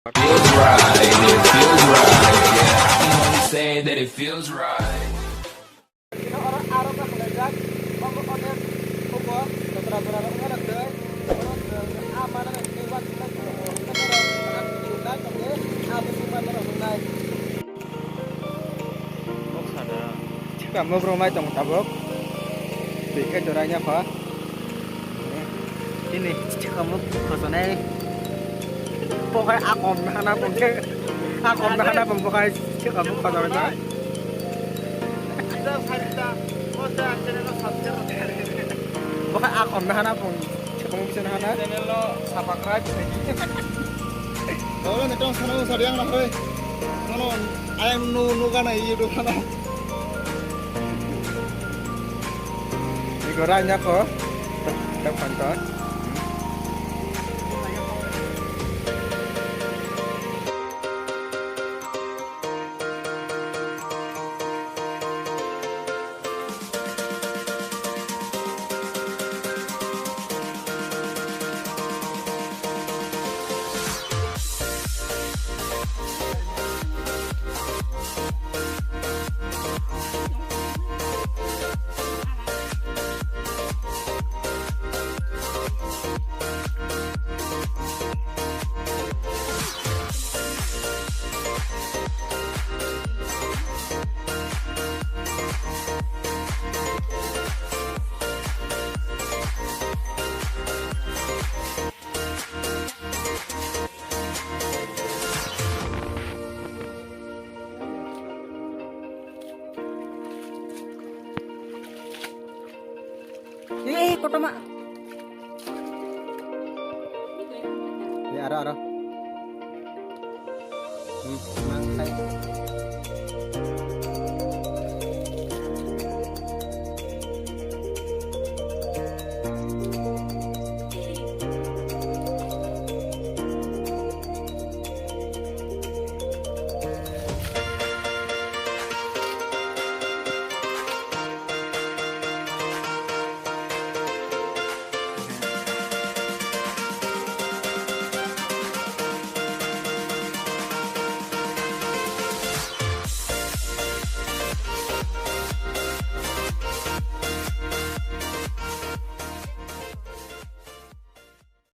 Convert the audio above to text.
Feels right, it feels right, yeah. I can only say that it feels right. Kamu romlai tong tabok, tiket doranya apa? Ini kamu pesannya, pokoknya akom nah pokoknya akom nah pokoknya kamu pesannya. Pokoknya akom nah pun, kamu bisa nah. Channel lo subscribe lagi. Kalau netong sana sariang lah, hei. Sana ayam nu kan YouTube sana. Ini gorengnya kok, depan kok. Kota mak. Ya, ada. Mang saya.